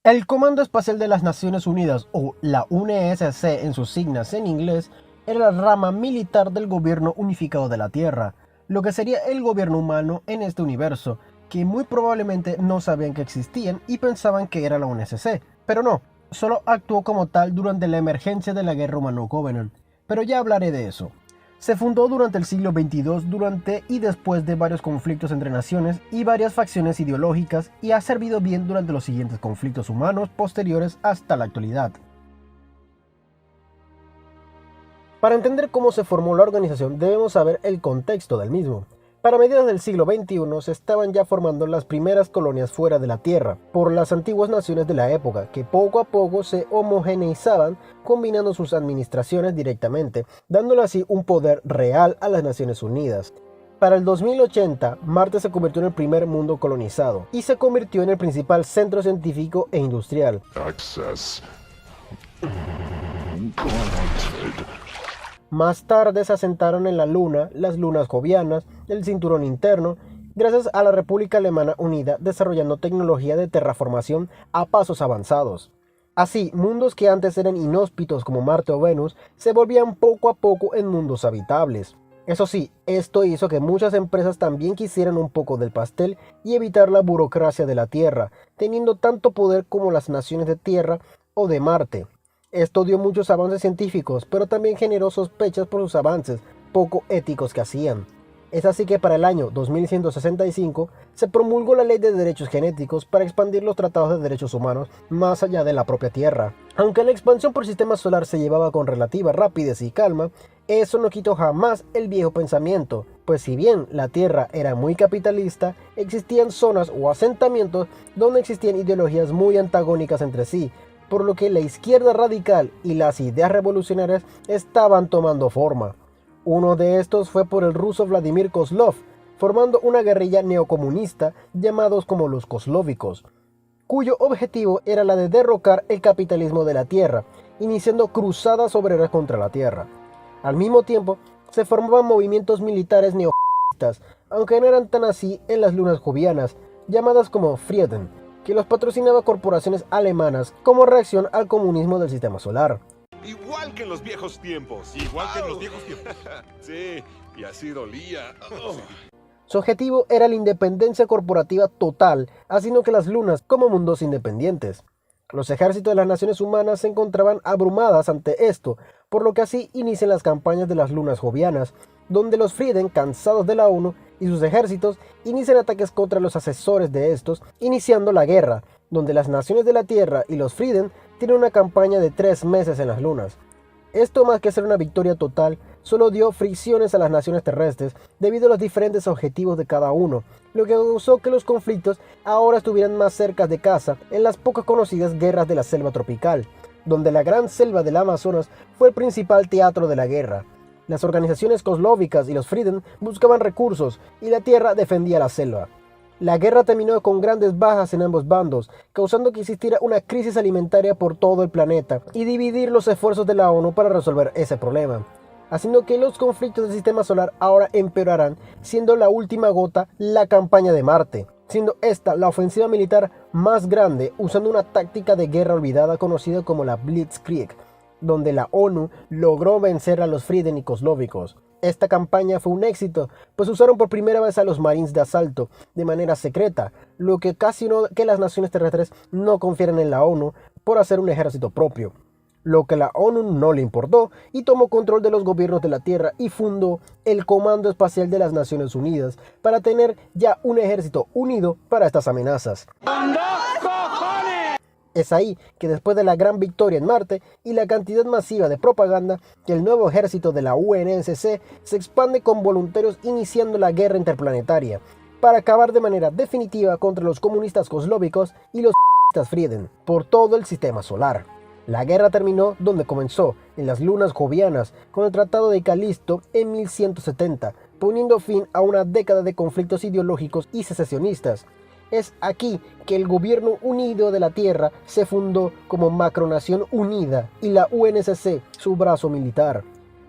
El Comando Espacial de las Naciones Unidas, o la UNSC en sus siglas en inglés, era la rama militar del gobierno unificado de la Tierra, lo que sería el gobierno humano en este universo, que muy probablemente no sabían que existían y pensaban que era la UNSC, pero no, solo actuó como tal durante la emergencia de la guerra humano-Covenant, pero ya hablaré de eso. Se fundó durante el siglo XXII durante y después de varios conflictos entre naciones y varias facciones ideológicas y ha servido bien durante los siguientes conflictos humanos posteriores hasta la actualidad. Para entender cómo se formó la organización debemos saber el contexto del mismo. Para mediados del siglo XXI se estaban ya formando las primeras colonias fuera de la Tierra por las antiguas naciones de la época que poco a poco se homogeneizaban combinando sus administraciones directamente, dándole así un poder real a las Naciones Unidas. Para el 2080, Marte se convirtió en el primer mundo colonizado y se convirtió en el principal centro científico e industrial. Access granted. Más tarde se asentaron en la Luna, las lunas jovianas, el cinturón interno, gracias a la República Alemana Unida desarrollando tecnología de terraformación a pasos avanzados. Así, mundos que antes eran inhóspitos como Marte o Venus se volvían poco a poco en mundos habitables. Eso sí, esto hizo que muchas empresas también quisieran un poco del pastel y evitar la burocracia de la Tierra, teniendo tanto poder como las naciones de Tierra o de Marte. Esto dio muchos avances científicos, pero también generó sospechas por sus avances poco éticos que hacían. Es así que para el año 2165 se promulgó la Ley de Derechos Genéticos para expandir los tratados de derechos humanos más allá de la propia Tierra. Aunque la expansión por el sistema solar se llevaba con relativa rapidez y calma, eso no quitó jamás el viejo pensamiento, pues si bien la Tierra era muy capitalista, existían zonas o asentamientos donde existían ideologías muy antagónicas entre sí, por lo que la izquierda radical y las ideas revolucionarias estaban tomando forma. Uno de estos fue por el ruso Vladimir Kozlov, formando una guerrilla neocomunista llamados como los Kozlóvikos, cuyo objetivo era la de derrocar el capitalismo de la Tierra, iniciando cruzadas obreras contra la Tierra. Al mismo tiempo, se formaban movimientos militares neofascistas, aunque no eran tan así en las lunas jovianas, llamadas como Frieden, que los patrocinaba corporaciones alemanas como reacción al comunismo del sistema solar. Igual que en los viejos tiempos. Igual que en los viejos tiempos. Sí, y así dolía. Su objetivo era la independencia corporativa total, haciendo que las lunas como mundos independientes. Los ejércitos de las naciones humanas se encontraban abrumadas ante esto, por lo que así inician las campañas de las lunas jovianas, donde los Frieden, cansados de la ONU y sus ejércitos, inician ataques contra los asesores de estos, iniciando la guerra, donde las naciones de la Tierra y los Frieden tienen una campaña de 3 meses en las lunas. Esto, más que ser una victoria total, solo dio fricciones a las naciones terrestres debido a los diferentes objetivos de cada uno, lo que causó que los conflictos ahora estuvieran más cerca de casa en las pocas conocidas guerras de la selva tropical, donde la gran selva del Amazonas fue el principal teatro de la guerra. Las organizaciones kozlóvicas y los Frieden buscaban recursos y la Tierra defendía la selva. La guerra terminó con grandes bajas en ambos bandos, causando que existiera una crisis alimentaria por todo el planeta y dividir los esfuerzos de la ONU para resolver ese problema, haciendo que los conflictos del sistema solar ahora empeorarán, siendo la última gota la campaña de Marte, siendo esta la ofensiva militar más grande usando una táctica de guerra olvidada conocida como la Blitzkrieg, donde la ONU logró vencer a los Frieden y Kozlóvikos. Esta campaña fue un éxito, pues usaron por primera vez a los Marines de asalto de manera secreta, lo que ocasionó que las naciones terrestres no confiaran en la ONU por hacer un ejército propio, lo que a la ONU no le importó y tomó control de los gobiernos de la Tierra y fundó el Comando Espacial de las Naciones Unidas para tener ya un ejército unido para estas amenazas. Es ahí que después de la gran victoria en Marte y la cantidad masiva de propaganda, que el nuevo ejército de la UNSC se expande con voluntarios iniciando la guerra interplanetaria para acabar de manera definitiva contra los comunistas kozlóvikos y los Frieden por todo el sistema solar. La guerra terminó donde comenzó, en las lunas jovianas, con el Tratado de Calisto en 1170, poniendo fin a una década de conflictos ideológicos y secesionistas. Es aquí que el Gobierno Unido de la Tierra se fundó como Macronación Unida y la UNSC, su brazo militar.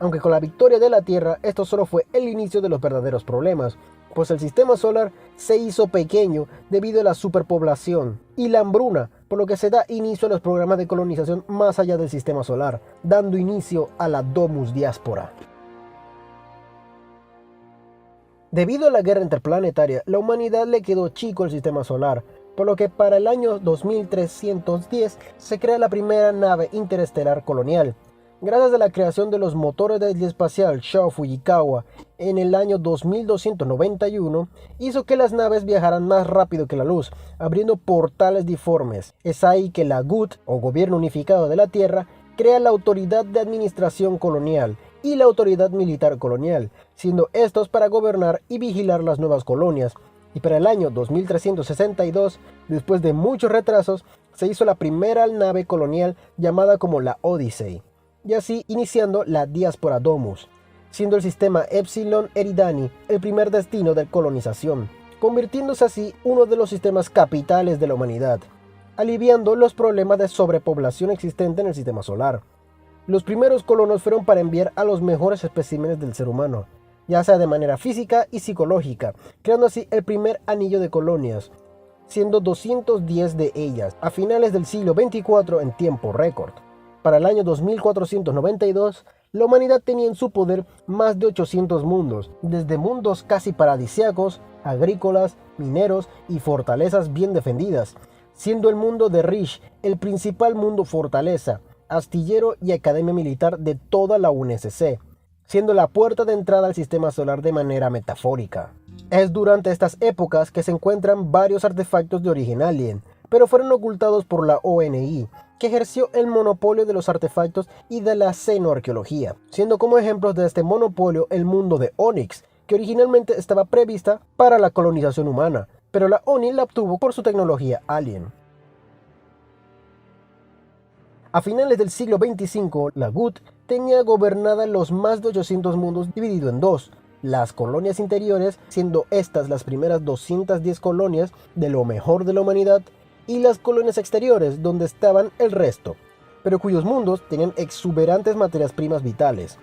Aunque con la victoria de la Tierra, esto solo fue el inicio de los verdaderos problemas, pues el sistema solar se hizo pequeño debido a la superpoblación y la hambruna, por lo que se da inicio a los programas de colonización más allá del sistema solar, dando inicio a la Domus Diaspora. Debido a la guerra interplanetaria, la humanidad le quedó chico el sistema solar, por lo que para el año 2310 se crea la primera nave interestelar colonial. Gracias a la creación de los motores del espacial Shou Fujikawa en el año 2291, hizo que las naves viajaran más rápido que la luz, abriendo portales diformes. Es ahí que la GUT, o Gobierno Unificado de la Tierra, crea la Autoridad de Administración Colonial y la Autoridad Militar Colonial, siendo estos para gobernar y vigilar las nuevas colonias. Y para el año 2362, después de muchos retrasos, se hizo la primera nave colonial llamada como la Odyssey, y así iniciando la Diaspora Domus, siendo el sistema Epsilon Eridani el primer destino de colonización, convirtiéndose así uno de los sistemas capitales de la humanidad, aliviando los problemas de sobrepoblación existente en el sistema solar. Los primeros colonos fueron para enviar a los mejores especímenes del ser humano, ya sea de manera física y psicológica, creando así el primer anillo de colonias, siendo 210 de ellas a finales del siglo XXIV en tiempo récord. Para el año 2492, la humanidad tenía en su poder más de 800 mundos, desde mundos casi paradisíacos, agrícolas, mineros y fortalezas bien defendidas, siendo el mundo de Rish el principal mundo fortaleza, astillero y academia militar de toda la UNSC, siendo la puerta de entrada al sistema solar de manera metafórica. Es durante estas épocas que se encuentran varios artefactos de origen alien, pero fueron ocultados por la ONI, que ejerció el monopolio de los artefactos y de la xenoarqueología, siendo como ejemplos de este monopolio el mundo de Onyx, que originalmente estaba prevista para la colonización humana, pero la ONI la obtuvo por su tecnología alien. A finales del siglo XXV, la GUT tenía gobernada los más de 800 mundos dividido en dos, las colonias interiores, siendo estas las primeras 210 colonias de lo mejor de la humanidad, y las colonias exteriores, donde estaban el resto, pero cuyos mundos tenían exuberantes materias primas vitales.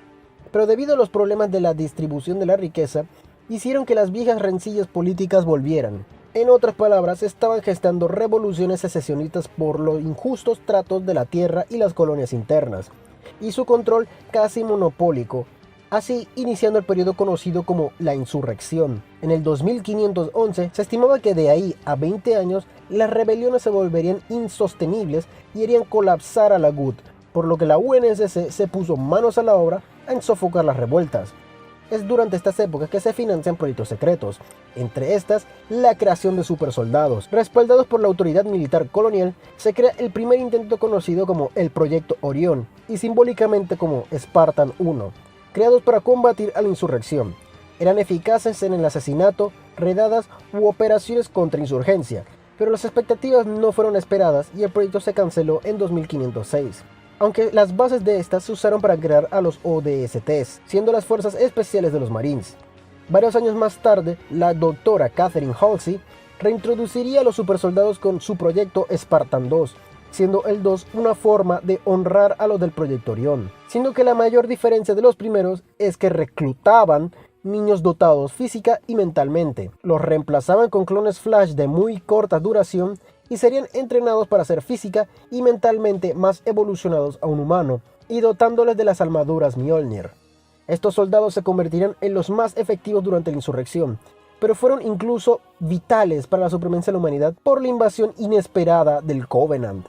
Pero debido a los problemas de la distribución de la riqueza, hicieron que las viejas rencillas políticas volvieran. En otras palabras, estaban gestando revoluciones secesionistas por los injustos tratos de la tierra y las colonias internas, y su control casi monopólico, así iniciando el periodo conocido como la insurrección. En el 2511 se estimaba que de ahí a 20 años las rebeliones se volverían insostenibles y harían colapsar a la GUT, por lo que la UNSC se puso manos a la obra en sofocar las revueltas. Es durante estas épocas que se financian proyectos secretos, entre estas la creación de supersoldados. Respaldados por la autoridad militar colonial, se crea el primer intento conocido como el Proyecto Orión y simbólicamente como Spartan 1, creados para combatir a la insurrección. Eran eficaces en el asesinato, redadas u operaciones contra insurgencia, pero las expectativas no fueron esperadas y el proyecto se canceló en 2506. Aunque las bases de estas se usaron para crear a los ODSTs, siendo las fuerzas especiales de los Marines. Varios años más tarde, la doctora Catherine Halsey reintroduciría a los supersoldados con su proyecto Spartan 2, siendo el 2 una forma de honrar a los del Proyecto Orión, siendo que la mayor diferencia de los primeros es que reclutaban niños dotados física y mentalmente, los reemplazaban con clones Flash de muy corta duración y serían entrenados para ser física y mentalmente más evolucionados a un humano, y dotándoles de las armaduras Mjolnir. Estos soldados se convertirían en los más efectivos durante la insurrección, pero fueron incluso vitales para la supremacía de la humanidad por la invasión inesperada del Covenant.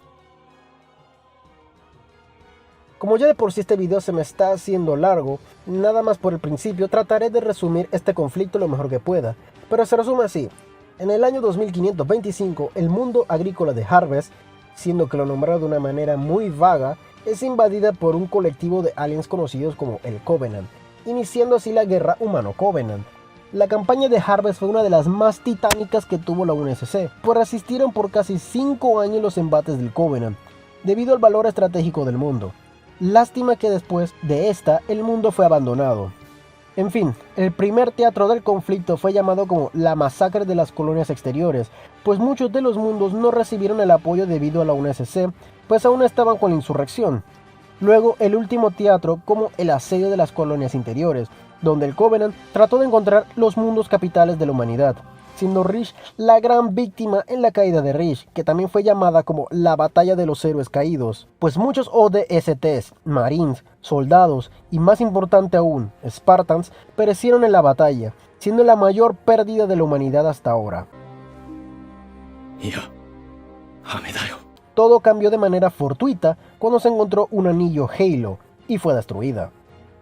Como ya de por sí este video se me está haciendo largo, nada más por el principio trataré de resumir este conflicto lo mejor que pueda, pero se resume así. En el año 2525, el mundo agrícola de Harvest, siendo que lo nombraron de una manera muy vaga, es invadida por un colectivo de aliens conocidos como el Covenant, iniciando así la guerra humano-Covenant. La campaña de Harvest fue una de las más titánicas que tuvo la UNSC, pues resistieron por casi 5 años los embates del Covenant, debido al valor estratégico del mundo. Lástima que después de esta, el mundo fue abandonado. En fin, el primer teatro del conflicto fue llamado como la masacre de las colonias exteriores, pues muchos de los mundos no recibieron el apoyo debido a la UNSC, pues aún estaban con la insurrección. Luego, el último teatro como el asedio de las colonias interiores, donde el Covenant trató de encontrar los mundos capitales de la humanidad, siendo Reach la gran víctima en la caída de Reach, que también fue llamada como la Batalla de los Héroes Caídos, pues muchos ODSTs, Marines, soldados y más importante aún, Spartans, perecieron en la batalla, siendo la mayor pérdida de la humanidad hasta ahora. Todo cambió de manera fortuita cuando se encontró un anillo Halo y fue destruida.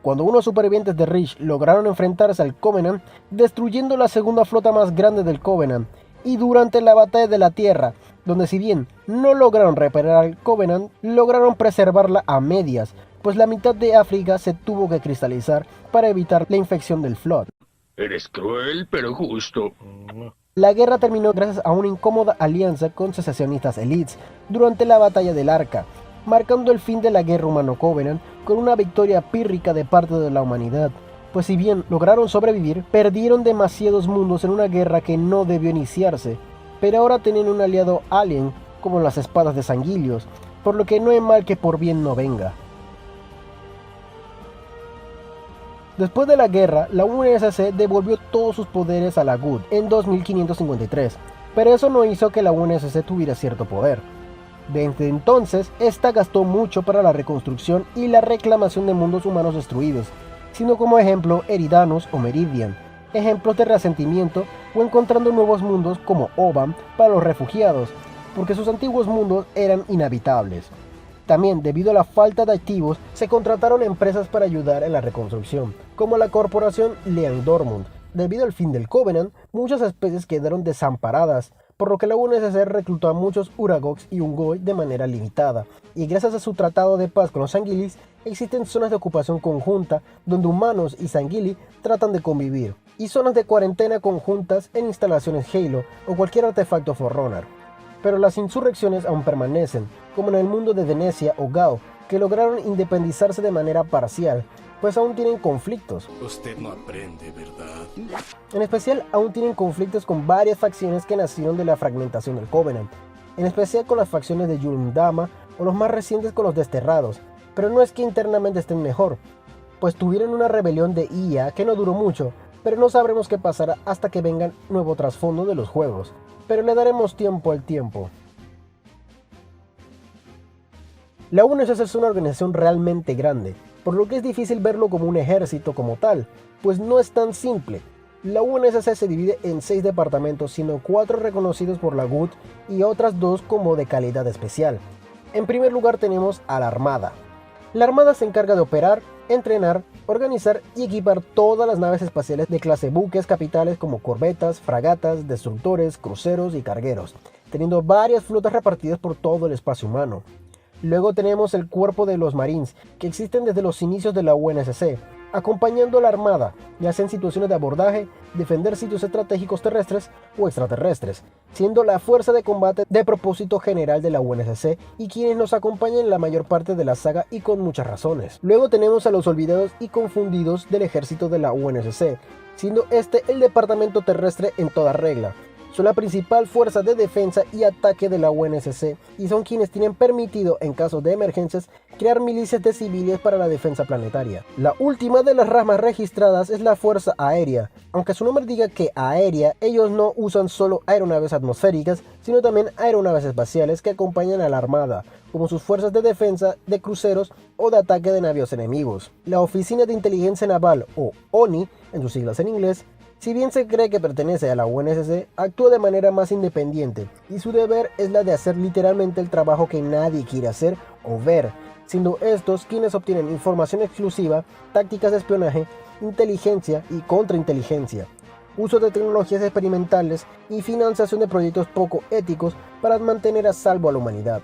Cuando unos supervivientes de Reach lograron enfrentarse al Covenant, destruyendo la segunda flota más grande del Covenant, y durante la batalla de la Tierra, donde si bien no lograron reparar al Covenant, lograron preservarla a medias, pues la mitad de África se tuvo que cristalizar para evitar la infección del Flood. Eres cruel, pero justo. La guerra terminó gracias a una incómoda alianza con secesionistas elites durante la batalla del Arca, marcando el fin de la guerra humano-Covenant con una victoria pírrica de parte de la humanidad, pues si bien lograron sobrevivir, perdieron demasiados mundos en una guerra que no debió iniciarse, pero ahora tienen un aliado alien como las espadas de Sanguilios, por lo que no hay mal que por bien no venga. Después de la guerra, la UNSC devolvió todos sus poderes a la GUD en 2553, pero eso no hizo que la UNSC tuviera cierto poder. Desde entonces, esta gastó mucho para la reconstrucción y la reclamación de mundos humanos destruidos, siendo como ejemplo Eridanos o Meridian, ejemplos de resentimiento, o encontrando nuevos mundos como Obam para los refugiados, porque sus antiguos mundos eran inhabitables. También, debido a la falta de activos, se contrataron empresas para ayudar en la reconstrucción, como la corporación Lean Dormund. Debido al fin del Covenant, muchas especies quedaron desamparadas, por lo que la UNSC reclutó a muchos Uragogs y Ungoi de manera limitada, y gracias a su tratado de paz con los Sanguilis, existen zonas de ocupación conjunta donde humanos y Sanguili tratan de convivir, y zonas de cuarentena conjuntas en instalaciones Halo o cualquier artefacto Forerunner. Pero las insurrecciones aún permanecen, como en el mundo de Venecia o Gao, que lograron independizarse de manera parcial, pues aún tienen conflictos. Usted no aprende, ¿verdad? En especial, aún tienen conflictos con varias facciones que nacieron de la fragmentación del Covenant, en especial con las facciones de Yul'Dama o los más recientes con los Desterrados, pero no es que internamente estén mejor, pues tuvieron una rebelión de IA que no duró mucho, pero no sabremos qué pasará hasta que venga nuevo trasfondo de los juegos, pero le daremos tiempo al tiempo. La UNSC es una organización realmente grande, por lo que es difícil verlo como un ejército como tal, pues no es tan simple. La UNSC se divide en 6 departamentos, siendo 4 reconocidos por la GUD y otras 2 como de calidad especial. En primer lugar tenemos a la Armada. La Armada se encarga de operar, entrenar, organizar y equipar todas las naves espaciales de clase buques capitales como corbetas, fragatas, destructores, cruceros y cargueros, teniendo varias flotas repartidas por todo el espacio humano. Luego tenemos el cuerpo de los Marines, que existen desde los inicios de la UNSC, acompañando a la Armada, ya sea en situaciones de abordaje, defender sitios estratégicos terrestres o extraterrestres, siendo la fuerza de combate de propósito general de la UNSC y quienes nos acompañan en la mayor parte de la saga y con muchas razones. Luego tenemos a los olvidados y confundidos del ejército de la UNSC, siendo este el departamento terrestre en toda regla. Son la principal fuerza de defensa y ataque de la UNSC y son quienes tienen permitido, en caso de emergencias, crear milicias de civiles para la defensa planetaria. La última de las ramas registradas es la Fuerza Aérea. Aunque su nombre diga que aérea, ellos no usan solo aeronaves atmosféricas, sino también aeronaves espaciales que acompañan a la Armada, como sus fuerzas de defensa de cruceros o de ataque de navíos enemigos. La Oficina de Inteligencia Naval, o ONI, en sus siglas en inglés, si bien se cree que pertenece a la UNSC, actúa de manera más independiente y su deber es la de hacer literalmente el trabajo que nadie quiere hacer o ver, siendo estos quienes obtienen información exclusiva, tácticas de espionaje, inteligencia y contrainteligencia, uso de tecnologías experimentales y financiación de proyectos poco éticos para mantener a salvo a la humanidad.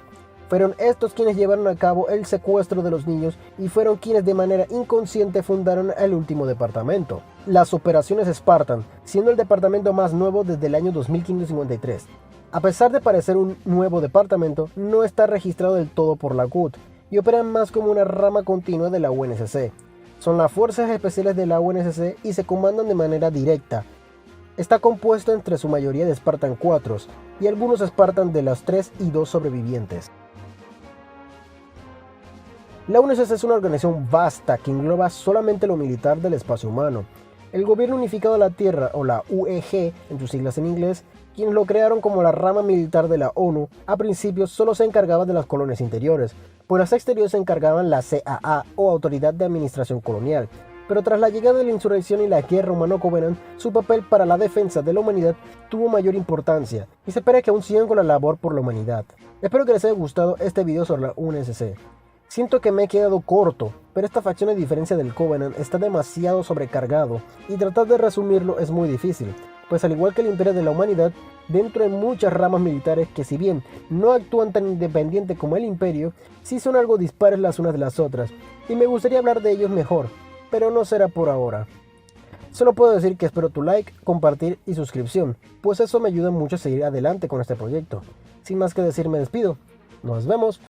Fueron estos quienes llevaron a cabo el secuestro de los niños y fueron quienes de manera inconsciente fundaron el último departamento, las Operaciones Spartan, siendo el departamento más nuevo desde el año 2553. A pesar de parecer un nuevo departamento, no está registrado del todo por la GUD y operan más como una rama continua de la UNSC. Son las fuerzas especiales de la UNSC y se comandan de manera directa. Está compuesto entre su mayoría de Spartan 4 y algunos Spartan de los 3 y 2 sobrevivientes. La UNSC es una organización vasta que engloba solamente lo militar del espacio humano, El Gobierno Unificado de la Tierra, o la UEG en sus siglas en inglés, quienes lo crearon como la rama militar de la ONU, a principios solo se encargaban de las colonias interiores, pues las exteriores se encargaban la CAA o Autoridad de Administración Colonial. Pero tras la llegada de la insurrección y la guerra humano-covenant, su papel para la defensa de la humanidad tuvo mayor importancia, y se espera que aún sigan con la labor por la humanidad. Espero que les haya gustado este video sobre la UNSC. Siento que me he quedado corto, pero esta facción, a diferencia del Covenant, está demasiado sobrecargado, y tratar de resumirlo es muy difícil, pues al igual que el Imperio de la Humanidad, dentro de muchas ramas militares que, si bien no actúan tan independiente como el Imperio, sí son algo dispares las unas de las otras, y me gustaría hablar de ellos mejor, pero no será por ahora. Solo puedo decir que espero tu like, compartir y suscripción, pues eso me ayuda mucho a seguir adelante con este proyecto. Sin más que decir, me despido. Nos vemos.